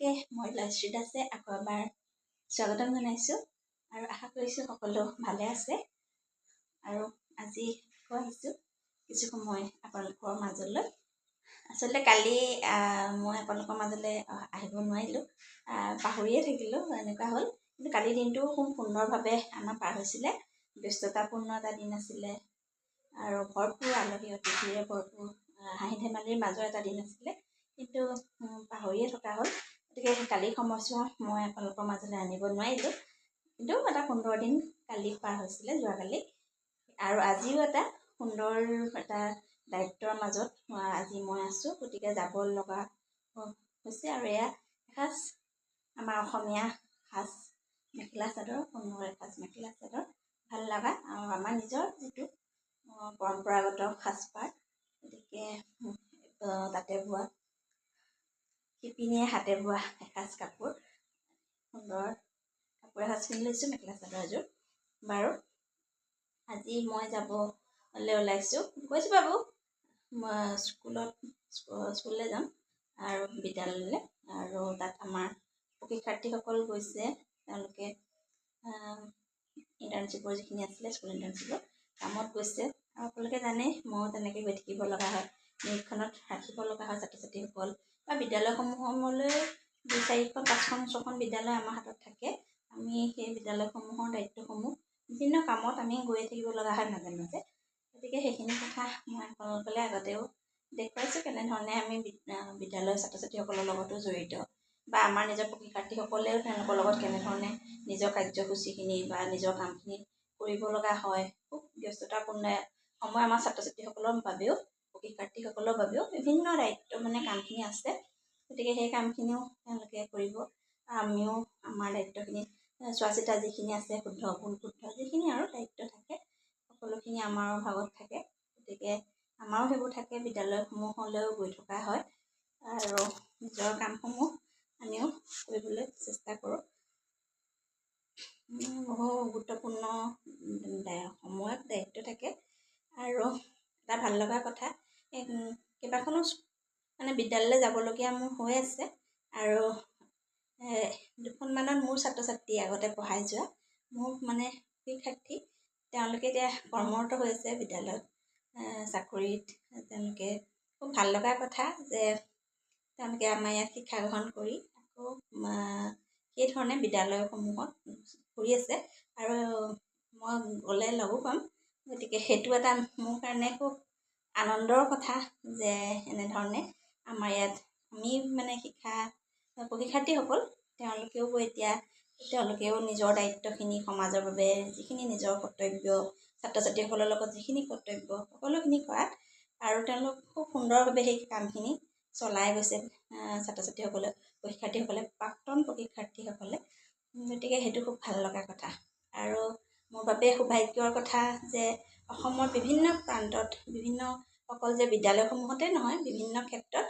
সকলোকে মই লক্ষ্মী দাসে আকৌ এবাৰ স্বাগতম জনাইছোঁ আৰু আশা কৰিছোঁ সকলো ভালে আছে। আৰু আজি আহিছোঁ কিছু সময় আপোনালোকৰ মাজলৈ। আচলতে কালি মই আপোনালোকৰ মাজলৈ আহিব নোৱাৰিলোঁ, পাহৰিয়ে থাকিলোঁ, এনেকুৱা হ'ল। কিন্তু কালিৰ দিনটো খুব সুন্দৰভাৱে আমাৰ পাৰ হৈছিলে। ব্যস্ততাপূৰ্ণ এটা দিন আছিলে আৰু ভৰপূৰ আলহী অতিথিৰে ভৰপূৰ হাঁহি ধেমালিৰ মাজৰ এটা দিন আছিলে। কিন্তু পাহৰিয়ে থকা হ'ল, গতিকে কালিৰ সময়ছোৱা মই আপোনালোকৰ মাজলৈ আনিব নোৱাৰিলোঁ। কিন্তু এটা সুন্দৰ দিন কালি পাৰ হৈছিলে, যোৱাকালি। আৰু আজিও এটা সুন্দৰ এটা দায়িত্বৰ মাজত আজি মই আছোঁ, গতিকে যাব লগা হৈছে। আৰু এয়া এসাঁজ আমাৰ অসমীয়া সাজ মেখেলা চাদৰ, সুন্দৰ এসাঁজ মেখেলা চাদৰ, ভাল লগা আৰু আমাৰ নিজৰ যিটো পৰম্পৰাগত সাজপাৰ। গতিকে তাতে বোৱা শিপিনীয়ে হাতে বোৱা এসাঁজ কাপোৰ, সুন্দৰ কাপোৰ এসাঁজ কিনি লৈছোঁ, মেখেলা চাদৰ এযোৰ। বাৰু আজি মই যাবলৈ ওলাইছোঁ, গৈছোঁ বাবু, মই স্কুললৈ যাম আৰু বিদ্যালয়লৈ। আৰু তাত আমাৰ শিক্ষাৰ্থীসকল গৈছে, তেওঁলোকে ইণ্টাৰ্ণশ্বিপৰ যিখিনি আছিলে, স্কুল ইণ্টাৰ্ণশ্বিপৰ কামত গৈছে। আৰু আপোনালোকে জানে ময়ো তেনেকৈ গৈ থাকিব লগা হয়, নিৰীক্ষণত ৰাখিব লগা হয় ছাত্ৰ ছাত্ৰীসকল বা বিদ্যালয়সমূহলৈ। 2, 4খন 5খন 6খন বিদ্যালয় আমাৰ হাতত থাকে। আমি সেই বিদ্যালয়সমূহৰ দায়িত্বসমূহ বিভিন্ন কামত আমি গৈয়ে থাকিব লগা হয় মাজে মাজে। গতিকে সেইখিনি কথা মই আপোনালোকলৈ আগতেও দেখুৱাইছোঁ, কেনেধৰণে আমি বিদ্যালয়ৰ ছাত্ৰ ছাত্ৰীসকলৰ লগতো জড়িত, বা আমাৰ নিজৰ শিক্ষাৰ্থীসকলেও তেওঁলোকৰ লগত কেনেধৰণে নিজৰ কাৰ্যসূচীখিনি বা নিজৰ কামখিনি কৰিব লগা হয়। খুব ব্যস্ততাপূৰ্ণ সময় আমাৰ ছাত্ৰ ছাত্ৰীসকলৰ বাবেও, শিক্ষাৰ্থীসকলৰ বাবেও বিভিন্ন দায়িত্ব কামখিনি আছে। গতিকে সেই কামখিনিও তেওঁলোকে কৰিব, আমিও আমাৰ দায়িত্বখিনি চোৱা চিতা যিখিনি আছে, শুদ্ধ ভুল শুদ্ধ যিখিনি আৰু দায়িত্ব থাকে, সকলোখিনি আমাৰ ভাগত থাকে। গতিকে আমাৰো সেইবোৰ থাকে, বিদ্যালয়সমূহলৈও গৈ থকা হয় আৰু নিজৰ কামসমূহ আমিও কৰিবলৈ চেষ্টা কৰোঁ। বহু গুৰুত্বপূৰ্ণ সময়ত দায়িত্ব থাকে। আৰু এটা ভাল লগা কথা, কেইবাখনো বিদ্যালয়লৈ যাবলগীয়া মোৰ হৈ আছে। আৰু 2খনমানত মোৰ ছাত্ৰ ছাত্ৰী আগতে পঢ়াই যোৱা মোৰ শিক্ষাৰ্থী, তেওঁলোকে এতিয়া কৰ্মৰত হৈ আছে বিদ্যালয়ত, চাকৰিত। তেওঁলোকে খুব ভাল লগা কথা যে তেওঁলোকে আমাৰ ইয়াত শিক্ষা গ্ৰহণ কৰি আকৌ সেইধৰণে বিদ্যালয়সমূহত কৰি আছে। আৰু মই গ'লে লগো পাম, গতিকে সেইটো এটা মোৰ কাৰণে খুব আনন্দৰ কথা যে এনেধৰণে আমাৰ ইয়াত আমি শিক্ষাৰ্থীসকল তেওঁলোকেও তেওঁলোকেও নিজৰ দায়িত্বখিনি সমাজৰ বাবে যিখিনি নিজৰ কৰ্তব্য, ছাত্ৰ ছাত্ৰীসকলৰ লগত যিখিনি কৰ্তব্য, সকলোখিনি কৰাত আৰু তেওঁলোক খুব সুন্দৰভাৱে সেই কামখিনি চলাই গৈছে, ছাত্ৰ ছাত্ৰীসকলে, শিক্ষাৰ্থীসকলে, প্ৰাক্তন শিক্ষাৰ্থীসকলে। গতিকে সেইটো খুব ভাল লগা কথা। আৰু মোৰ বাবে সৌভাগ্যৰ কথা যে অসমৰ বিভিন্ন প্ৰান্তত, অকল যে বিদ্যালয়সমূহতে নহয়, বিভিন্ন ক্ষেত্ৰত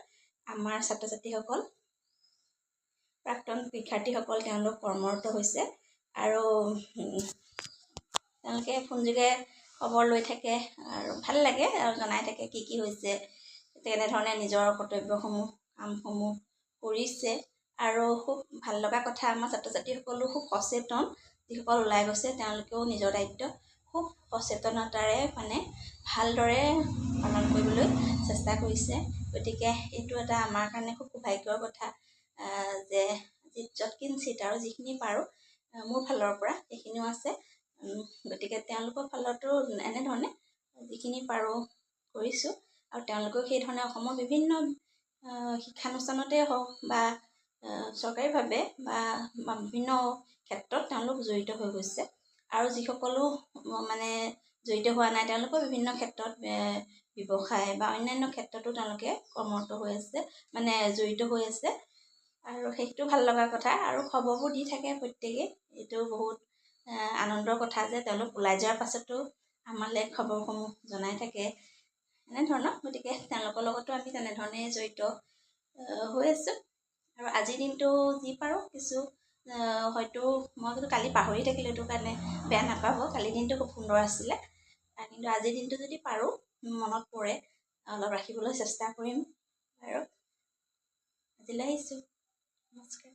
আমাৰ ছাত্ৰ ছাত্ৰীসকল, প্ৰাক্তন শিক্ষাৰ্থীসকল তেওঁলোক কৰ্মৰত হৈছে। আৰু তেওঁলোকে ফোনযোগে খবৰ লৈ থাকে আৰু ভাল লাগে, আৰু জনাই থাকে কি কি হৈছে, তেনেধৰণে নিজৰ কৰ্তব্যসমূহ, কামসমূহ কৰিছে। আৰু খুব ভাল লগা কথা, আমাৰ ছাত্ৰ ছাত্ৰীসকলো খুব সচেতন। যিসকল ওলাই গৈছে তেওঁলোকেও নিজৰ দায়িত্ব খুব সচেতনতাৰে ভালদৰে পালন কৰিবলৈ চেষ্টা কৰিছে। গতিকে এইটো এটা আমাৰ কাৰণে খুব সৌভাগ্যৰ কথা যে যৎ কিঞ্চিত আৰু যিখিনি পাৰোঁ মোৰ ফালৰ পৰা সেইখিনিও আছে। গতিকে তেওঁলোকৰ ফালতো এনেধৰণে যিখিনি পাৰোঁ কৰিছোঁ। আৰু তেওঁলোকেও সেইধৰণে অসমৰ বিভিন্ন শিক্ষানুষ্ঠানতে হওক বা চৰকাৰীভাৱে বা বিভিন্ন ক্ষেত্ৰত তেওঁলোক জড়িত হৈ গৈছে। আৰু যিসকলো জড়িত হোৱা নাই, তেওঁলোকৰ বিভিন্ন ক্ষেত্ৰত ব্যৱসায় বা অন্যান্য ক্ষেত্ৰতো তেওঁলোকে কৰ্মৰত হৈ আছে, জড়িত হৈ আছে। আৰু সেইটো ভাল লগা কথা। আৰু খবৰবোৰ দি থাকে প্ৰত্যেকেই, এইটো বহুত আনন্দৰ কথা যে তেওঁলোক ওলাই যোৱাৰ পাছতো আমালৈ খবৰসমূহ জনাই থাকে, এনেধৰণৰ। গতিকে তেওঁলোকৰ লগতো আমি তেনেধৰণেই জড়িত হৈ আছোঁ। আৰু আজিৰ দিনটো যি পাৰোঁ কিছু, হয়তো মই কিন্তু কালি পাহৰি থাকিলোঁ, সেইটো কাৰণে বেয়া নাপাব। কালিৰ দিনটো খুব সুন্দৰ আছিলে, কিন্তু আজিৰ দিনটো যদি পাৰোঁ, মনত পৰে, অলপ ৰাখিবলৈ চেষ্টা কৰিম। আৰু আজিলৈ আহিছোঁ। নমস্কাৰ।